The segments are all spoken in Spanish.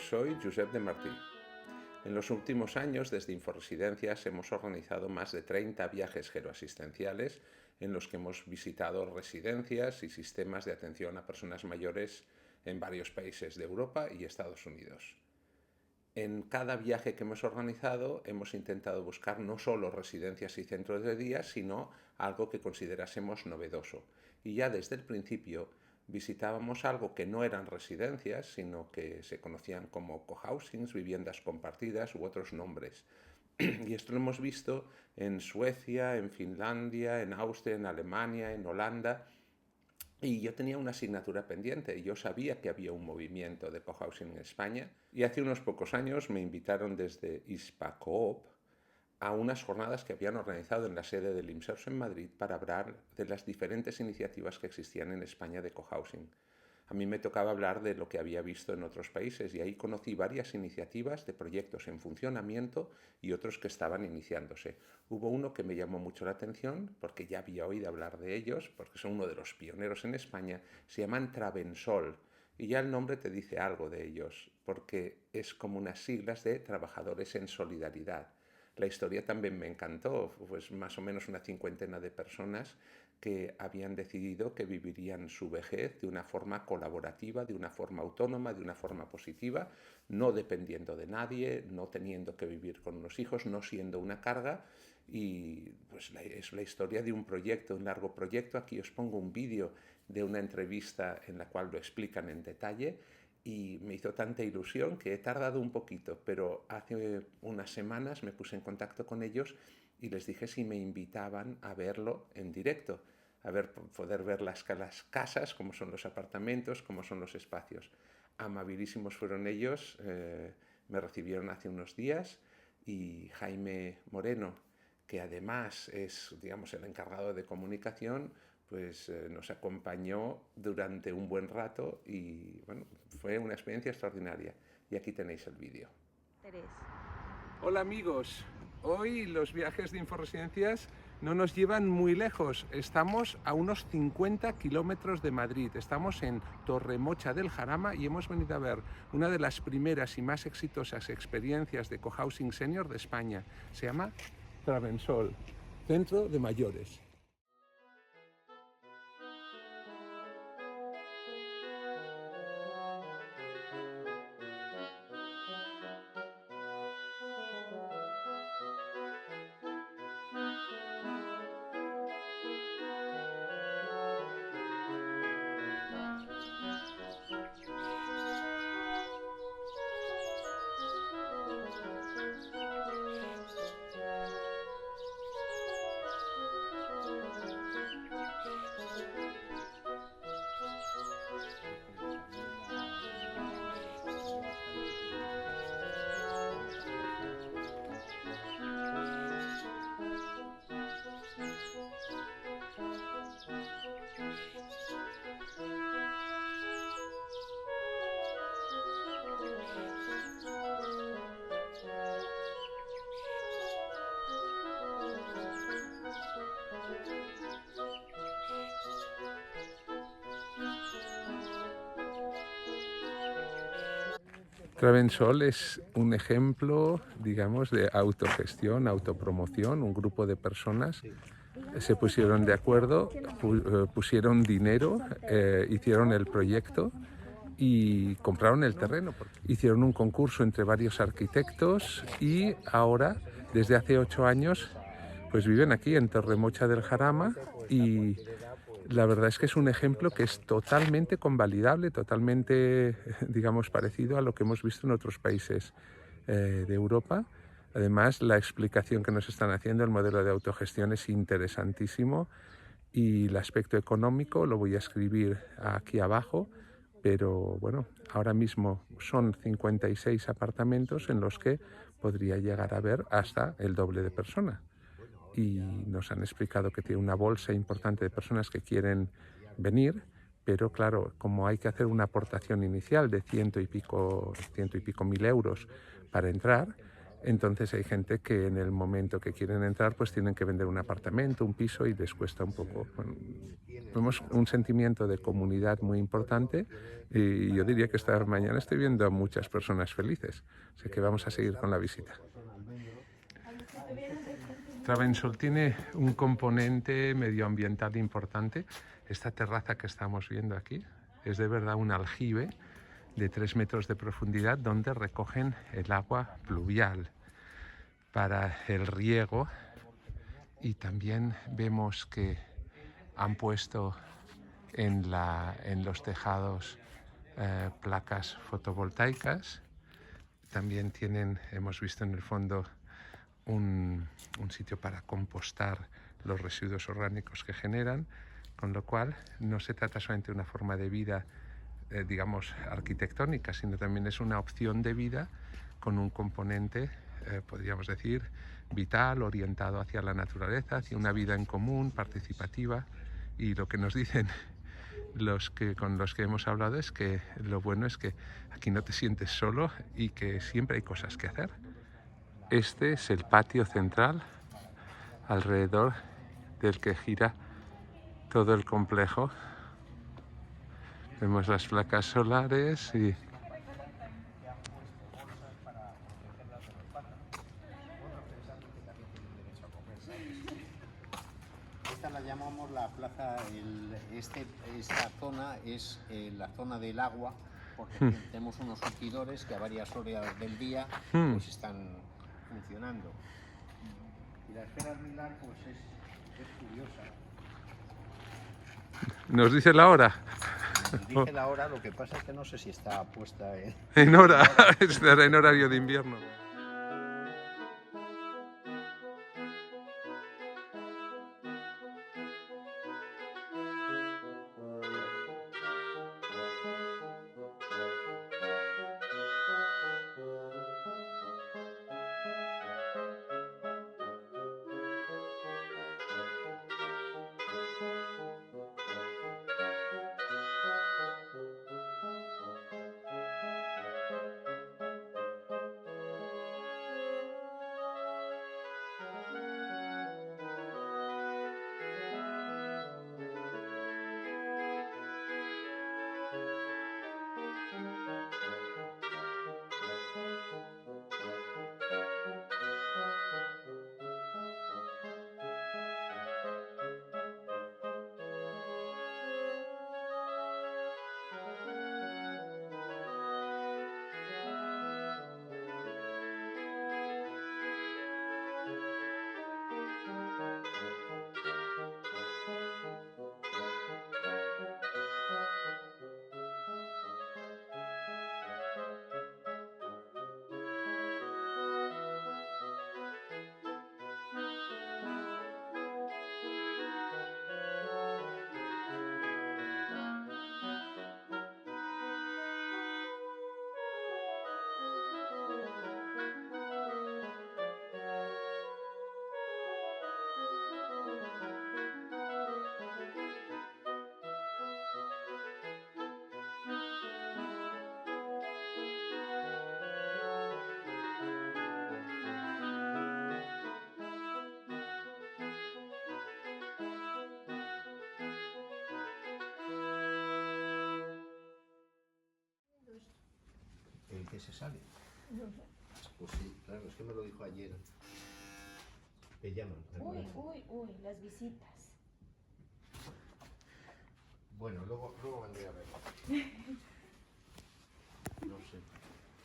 soy Josep de Martí. En los últimos años, desde Inforesidencias, hemos organizado más de 30 viajes geroasistenciales en los que hemos visitado residencias y sistemas de atención a personas mayores en varios países de Europa y Estados Unidos. En cada viaje que hemos organizado hemos intentado buscar no solo residencias y centros de día, sino algo que considerásemos novedoso. Y ya desde el principio visitábamos algo que no eran residencias, sino que se conocían como cohousings, viviendas compartidas u otros nombres. Y esto lo hemos visto en Suecia, en Finlandia, en Austria, en Alemania, en Holanda. Y yo tenía una asignatura pendiente. Yo sabía que había un movimiento de cohousing en España y hace unos pocos años me invitaron desde Hispacoop a unas jornadas que habían organizado en la sede del IMSERS en Madrid para hablar de las diferentes iniciativas que existían en España de cohousing. A mí me tocaba hablar de lo que había visto en otros países y ahí conocí varias iniciativas de proyectos en funcionamiento y otros que estaban iniciándose. Hubo uno que me llamó mucho la atención porque ya había oído hablar de ellos, porque son uno de los pioneros en España, se llaman Travensol. Y ya el nombre te dice algo de ellos, porque es como unas siglas de Trabajadores en Solidaridad. La historia también me encantó, pues más o menos una cincuentena de personas que habían decidido que vivirían su vejez de una forma colaborativa, de una forma autónoma, de una forma positiva, no dependiendo de nadie, no teniendo que vivir con unos hijos, no siendo una carga. Y pues es la historia de un proyecto, un largo proyecto. Aquí os pongo un vídeo de una entrevista en la cual lo explican en detalle. Y me hizo tanta ilusión que he tardado un poquito, pero hace unas semanas me puse en contacto con ellos y les dije si me invitaban a verlo en directo, poder ver las casas, cómo son los apartamentos, cómo son los espacios. Amabilísimos fueron ellos, me recibieron hace unos días y Jaime Moreno, que además es, digamos, el encargado de comunicación, pues nos acompañó durante un buen rato y bueno, fue una experiencia extraordinaria. Y aquí tenéis el vídeo. Hola amigos, hoy los viajes de Inforesidencias no nos llevan muy lejos, estamos a unos 50 kilómetros de Madrid, estamos en Torremocha del Jarama y hemos venido a ver una de las primeras y más exitosas experiencias de cohousing senior de España. Se llama Travensol, Centro de Mayores. Travensol es un ejemplo, digamos, de autogestión, autopromoción. Un grupo de personas se pusieron de acuerdo, pusieron dinero, hicieron el proyecto y compraron el terreno. Hicieron un concurso entre varios arquitectos y ahora, desde hace 8 años, pues viven aquí en Torremocha del Jarama y la verdad es que es un ejemplo que es totalmente convalidable, totalmente, digamos, parecido a lo que hemos visto en otros países de Europa. Además, la explicación que nos están haciendo, el modelo de autogestión es interesantísimo y el aspecto económico lo voy a escribir aquí abajo, pero bueno, ahora mismo son 56 apartamentos en los que podría llegar a haber hasta el doble de personas. Y nos han explicado que tiene una bolsa importante de personas que quieren venir, pero claro, como hay que hacer una aportación inicial de ciento y pico mil euros para entrar, entonces hay gente que en el momento que quieren entrar pues tienen que vender un apartamento, un piso y les cuesta un poco. Bueno, vemos un sentimiento de comunidad muy importante y yo diría que esta mañana estoy viendo a muchas personas felices. Así que vamos a seguir con la visita. Travensol tiene un componente medioambiental importante. Esta terraza que estamos viendo aquí es de verdad un aljibe de 3 metros de profundidad donde recogen el agua pluvial para el riego, y también vemos que han puesto en los tejados placas fotovoltaicas. También hemos visto en el fondo un sitio para compostar los residuos orgánicos que generan, con lo cual no se trata solamente de una forma de vida, digamos, arquitectónica, sino también es una opción de vida con un componente, podríamos decir, vital, orientado hacia la naturaleza, hacia una vida en común, participativa. Y lo que nos dicen con los que hemos hablado es que lo bueno es que aquí no te sientes solo y que siempre hay cosas que hacer. Este es el patio central alrededor del que gira todo el complejo. Vemos las placas solares y esta la llamamos la plaza, esta zona es la zona del agua, porque tenemos unos surtidores que a varias horas del día pues están funcionando. Y la esfera Millar pues es curiosa. ¿Nos dice la hora? Dice la hora, lo que pasa es que no sé si está puesta en hora, estará en horario de invierno. el que se sale. Pues sí, claro, es que me lo dijo ayer. Te llaman. Uy, las visitas. Bueno, luego vendré a ver. No sé.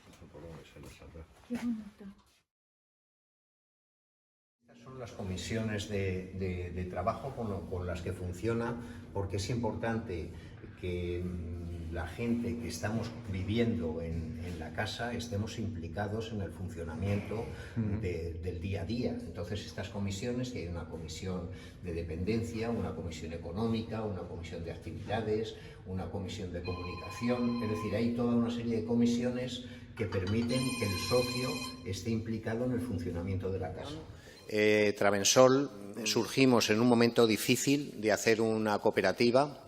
Eso por dónde se lo sabrá. Qué bonito. Estas son las comisiones de trabajo con las que funciona, porque es importante que la gente que estamos viviendo en la casa estemos implicados en el funcionamiento del día a día. Entonces estas comisiones, que hay una comisión de dependencia, una comisión económica, una comisión de actividades, una comisión de comunicación, es decir, hay toda una serie de comisiones que permiten que el socio esté implicado en el funcionamiento de la casa. Travensol surgimos en un momento difícil de hacer una cooperativa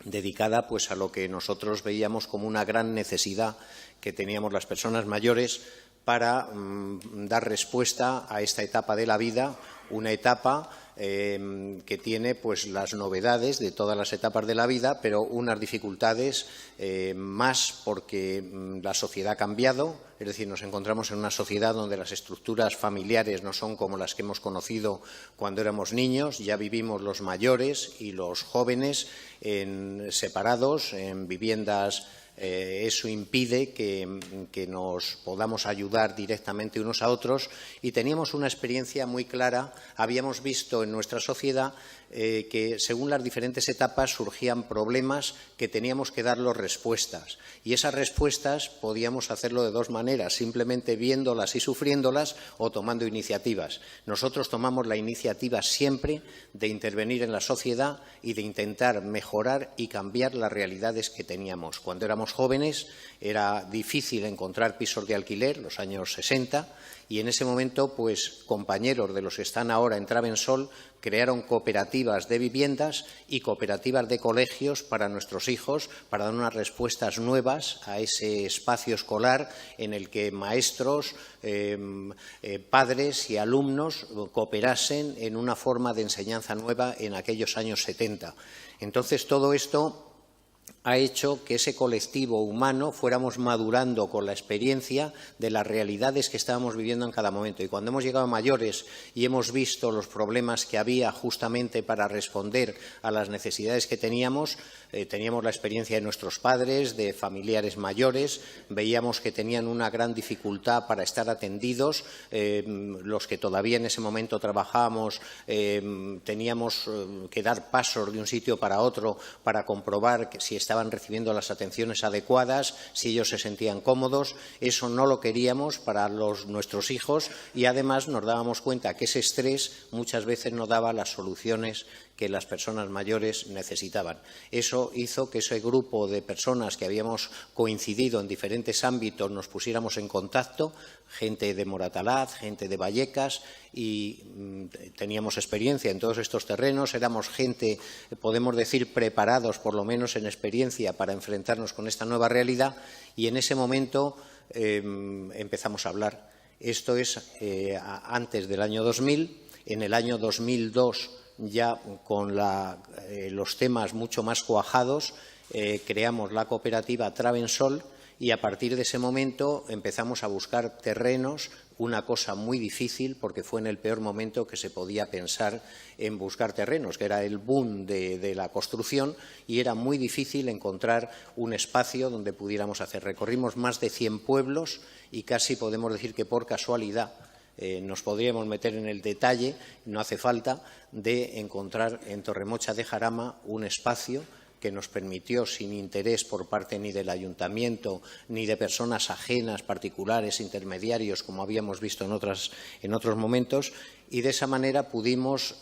dedicada pues a lo que nosotros veíamos como una gran necesidad que teníamos las personas mayores para dar respuesta a esta etapa de la vida una etapa que tiene pues las novedades de todas las etapas de la vida, pero unas dificultades más porque la sociedad ha cambiado, es decir, nos encontramos en una sociedad donde las estructuras familiares no son como las que hemos conocido cuando éramos niños, ya vivimos los mayores y los jóvenes separados en viviendas. Eso impide que nos podamos ayudar directamente unos a otros y teníamos una experiencia muy clara. Habíamos visto en nuestra sociedad que según las diferentes etapas surgían problemas que teníamos que darlos respuestas y esas respuestas podíamos hacerlo de dos maneras, simplemente viéndolas y sufriéndolas o tomando iniciativas. Nosotros tomamos la iniciativa siempre de intervenir en la sociedad y de intentar mejorar y cambiar las realidades que teníamos. Cuando éramos jóvenes era difícil encontrar pisos de alquiler, los años 60, y en ese momento, pues, compañeros de los que están ahora en Travensol crearon cooperativas de viviendas y cooperativas de colegios para nuestros hijos, para dar unas respuestas nuevas a ese espacio escolar en el que maestros, padres y alumnos cooperasen en una forma de enseñanza nueva en aquellos años 70. Entonces, todo esto ha hecho que ese colectivo humano fuéramos madurando con la experiencia de las realidades que estábamos viviendo en cada momento. Y cuando hemos llegado mayores y hemos visto los problemas que había justamente para responder a las necesidades que teníamos la experiencia de nuestros padres, de familiares mayores, veíamos que tenían una gran dificultad para estar atendidos. Los que todavía en ese momento trabajábamos teníamos que dar pasos de un sitio para otro para comprobar que si estaban recibiendo las atenciones adecuadas, si ellos se sentían cómodos. Eso no lo queríamos para nuestros hijos y además nos dábamos cuenta que ese estrés muchas veces no daba las soluciones que las personas mayores necesitaban. Eso hizo que ese grupo de personas que habíamos coincidido en diferentes ámbitos nos pusiéramos en contacto, gente de Moratalaz, gente de Vallecas, y teníamos experiencia en todos estos terrenos, éramos gente, podemos decir, preparados por lo menos en experiencia para enfrentarnos con esta nueva realidad y en ese momento empezamos a hablar. Esto es antes del año 2000, en el año 2002 ya con los temas mucho más cuajados, creamos la cooperativa Travensol y a partir de ese momento empezamos a buscar terrenos, una cosa muy difícil porque fue en el peor momento que se podía pensar en buscar terrenos, que era el boom de la construcción y era muy difícil encontrar un espacio donde pudiéramos hacer. Recorrimos más de 100 pueblos y casi podemos decir que por casualidad nos podríamos meter en el detalle, no hace falta, de encontrar en Torremocha de Jarama un espacio que nos permitió, sin interés por parte ni del ayuntamiento ni de personas ajenas, particulares, intermediarios, como habíamos visto en otros momentos, y de esa manera pudimos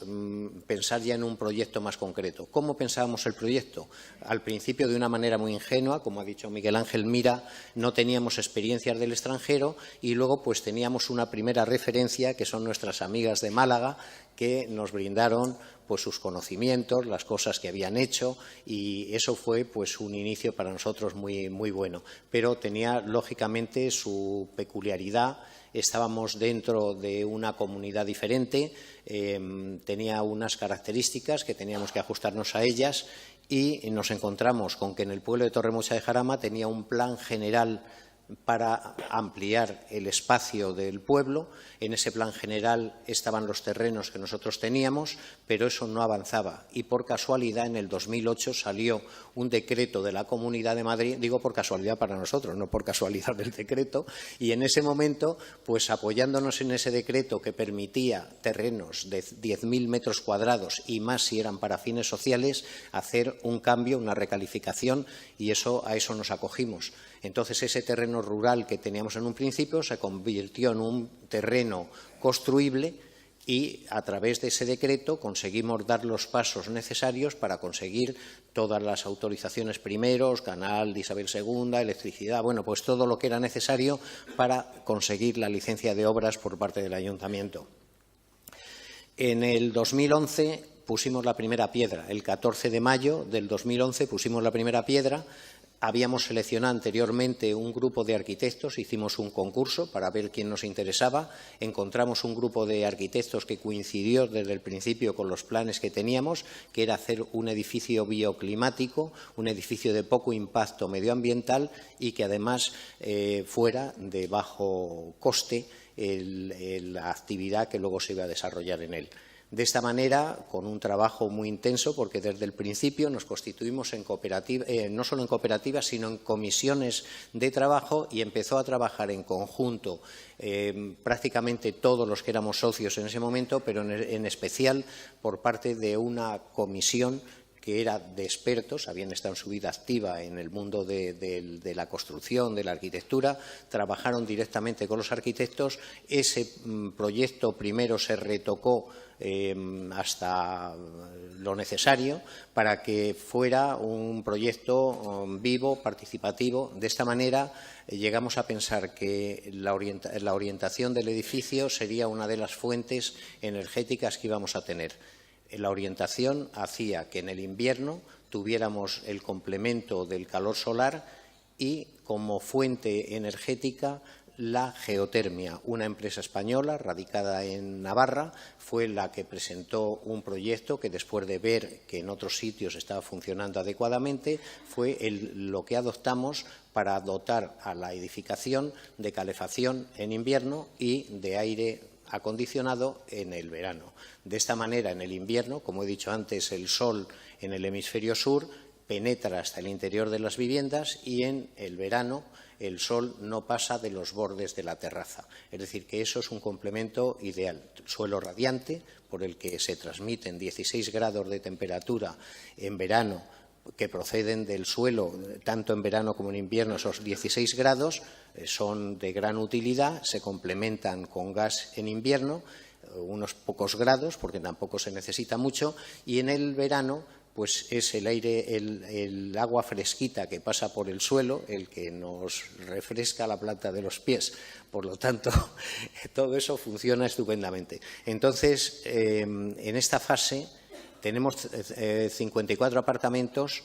pensar ya en un proyecto más concreto. ¿Cómo pensábamos el proyecto? Al principio de una manera muy ingenua, como ha dicho Miguel Ángel Mira, no teníamos experiencias del extranjero y luego pues teníamos una primera referencia que son nuestras amigas de Málaga que nos brindaron pues sus conocimientos, las cosas que habían hecho y eso fue pues un inicio para nosotros muy, muy bueno. Pero tenía lógicamente su peculiaridad. Estábamos dentro de una comunidad diferente, tenía unas características que teníamos que ajustarnos a ellas y nos encontramos con que en el pueblo de Torremocha de Jarama tenía un plan general para ampliar el espacio del pueblo. En ese plan general estaban los terrenos que nosotros teníamos, pero eso no avanzaba. Y por casualidad, en el 2008 salió un decreto de la Comunidad de Madrid, digo por casualidad para nosotros, no por casualidad del decreto, y en ese momento, pues apoyándonos en ese decreto que permitía terrenos de 10.000 metros cuadrados y más si eran para fines sociales, hacer un cambio, una recalificación, y a eso nos acogimos. Entonces, ese terreno rural que teníamos en un principio se convirtió en un terreno construible y a través de ese decreto conseguimos dar los pasos necesarios para conseguir todas las autorizaciones primeros, canal de Isabel II, electricidad, bueno, pues todo lo que era necesario para conseguir la licencia de obras por parte del Ayuntamiento. En el 2011 pusimos la primera piedra, el 14 de mayo del 2011 pusimos la primera piedra. Habíamos seleccionado anteriormente un grupo de arquitectos, hicimos un concurso para ver quién nos interesaba, encontramos un grupo de arquitectos que coincidió desde el principio con los planes que teníamos, que era hacer un edificio bioclimático, un edificio de poco impacto medioambiental y que además fuera de bajo coste la actividad que luego se iba a desarrollar en él. De esta manera, con un trabajo muy intenso, porque desde el principio nos constituimos en cooperativa, no solo en cooperativas, sino en comisiones de trabajo, y empezó a trabajar en conjunto prácticamente todos los que éramos socios en ese momento, pero en especial por parte de una comisión que era de expertos, habían estado en su vida activa en el mundo de la construcción, de la arquitectura, trabajaron directamente con los arquitectos. Ese proyecto primero se retocó hasta lo necesario para que fuera un proyecto vivo, participativo. De esta manera llegamos a pensar que la orientación del edificio sería una de las fuentes energéticas que íbamos a tener. La orientación hacía que en el invierno tuviéramos el complemento del calor solar y como fuente energética la geotermia. Una empresa española radicada en Navarra fue la que presentó un proyecto que, después de ver que en otros sitios estaba funcionando adecuadamente, fue lo que adoptamos para dotar a la edificación de calefacción en invierno y de aire acondicionado en el verano. De esta manera, en el invierno, como he dicho antes, el sol en el hemisferio sur penetra hasta el interior de las viviendas y en el verano el sol no pasa de los bordes de la terraza. Es decir, que eso es un complemento ideal. Suelo radiante, por el que se transmiten 16 grados de temperatura en verano, que proceden del suelo, tanto en verano como en invierno. Esos 16 grados son de gran utilidad, se complementan con gas en invierno, unos pocos grados, porque tampoco se necesita mucho, y en el verano pues es el aire, el agua fresquita que pasa por el suelo, el que nos refresca la planta de los pies. Por lo tanto, todo eso funciona estupendamente. Entonces, en esta fase tenemos 54 apartamentos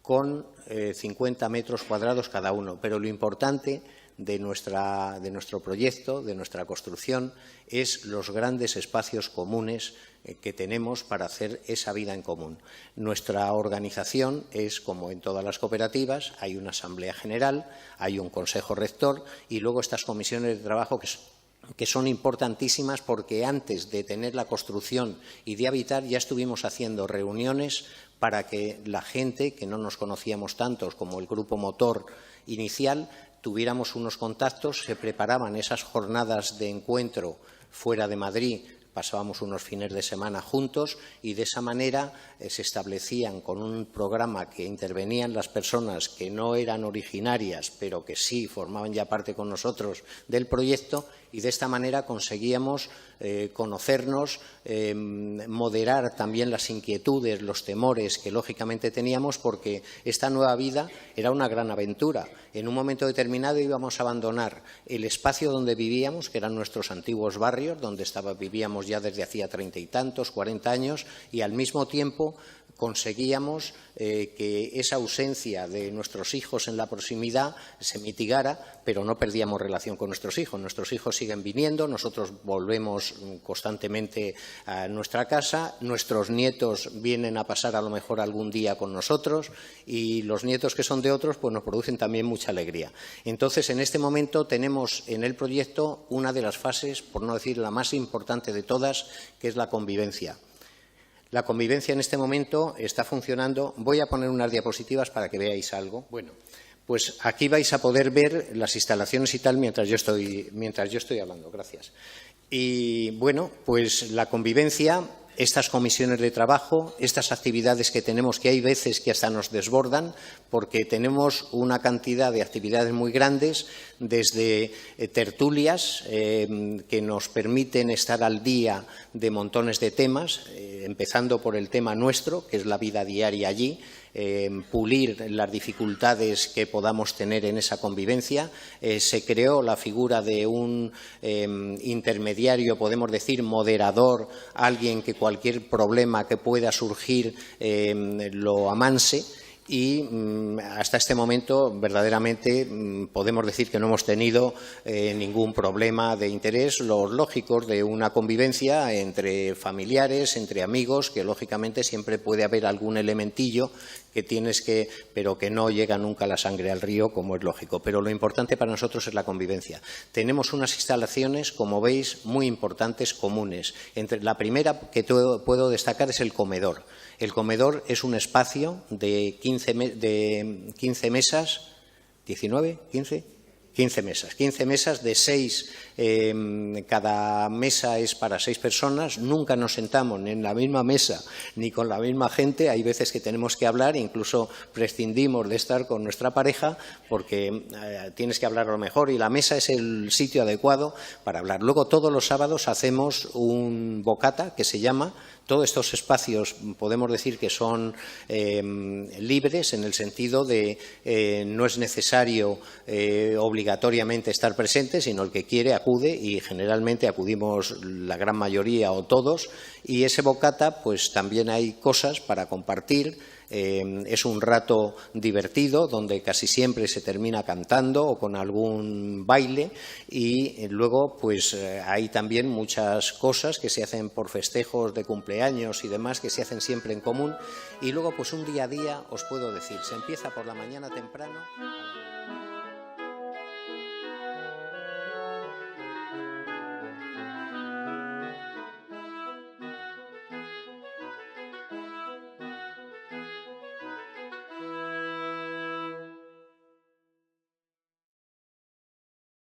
con 50 metros cuadrados cada uno, pero lo importante de nuestro proyecto, de nuestra construcción, es los grandes espacios comunes que tenemos para hacer esa vida en común. Nuestra organización es, como en todas las cooperativas, hay una asamblea general, hay un consejo rector y luego estas comisiones de trabajo que son importantísimas, porque antes de tener la construcción y de habitar ya estuvimos haciendo reuniones para que la gente, que no nos conocíamos tantos como el grupo motor inicial, tuviéramos unos contactos, se preparaban esas jornadas de encuentro fuera de Madrid, pasábamos unos fines de semana juntos y de esa manera se establecían con un programa que intervenían las personas que no eran originarias, pero que sí formaban ya parte con nosotros del proyecto, y de esta manera conseguíamos conocernos, moderar también las inquietudes, los temores que lógicamente teníamos, porque esta nueva vida era una gran aventura. En un momento determinado íbamos a abandonar el espacio donde vivíamos, que eran nuestros antiguos barrios, donde vivíamos ya desde hacía 30 y tantos, 40 años, y al mismo tiempo conseguíamos que esa ausencia de nuestros hijos en la proximidad se mitigara, pero no perdíamos relación con nuestros hijos. Nuestros hijos siguen viniendo, nosotros volvemos constantemente a nuestra casa, nuestros nietos vienen a pasar a lo mejor algún día con nosotros y los nietos que son de otros pues nos producen también mucha alegría. Entonces, en este momento tenemos en el proyecto una de las fases, por no decir la más importante de todas, que es la convivencia. La convivencia en este momento está funcionando. Voy a poner unas diapositivas para que veáis algo. Bueno, pues aquí vais a poder ver las instalaciones y tal mientras yo estoy hablando. Gracias. Y bueno, pues la convivencia, estas comisiones de trabajo, estas actividades que tenemos, que hay veces que hasta nos desbordan, porque tenemos una cantidad de actividades muy grandes, desde tertulias que nos permiten estar al día de montones de temas, empezando por el tema nuestro, que es la vida diaria allí, pulir las dificultades que podamos tener en esa convivencia. Se creó la figura de un intermediario, podemos decir, moderador, alguien que cualquier problema que pueda surgir lo amanse. y hasta este momento verdaderamente podemos decir que no hemos tenido ningún problema de interés, los lógicos de una convivencia entre familiares, entre amigos, que lógicamente siempre puede haber algún elementillo que tienes pero que no llega nunca la sangre al río, como es lógico. Pero lo importante para nosotros es la convivencia. Tenemos unas instalaciones, como veis, muy importantes, comunes. La primera que puedo destacar es el comedor. El comedor es un espacio de 15 mesas, 19, 15 mesas. 15 mesas de 6, cada mesa es para 6 personas. Nunca nos sentamos ni en la misma mesa ni con la misma gente. Hay veces que tenemos que hablar, incluso prescindimos de estar con nuestra pareja porque tienes que hablar lo mejor y la mesa es el sitio adecuado para hablar. Luego todos los sábados hacemos un bocata que se llama. Todos estos espacios podemos decir que son libres en el sentido de no es necesario obligatoriamente estar presente, sino el que quiere acude y generalmente acudimos la gran mayoría o todos. Y ese bocata pues también hay cosas para compartir. Es un rato divertido donde casi siempre se termina cantando o con algún baile y luego pues hay también muchas cosas que se hacen por festejos de cumpleaños y demás que se hacen siempre en común y luego pues un día a día os puedo decir, se empieza por la mañana temprano.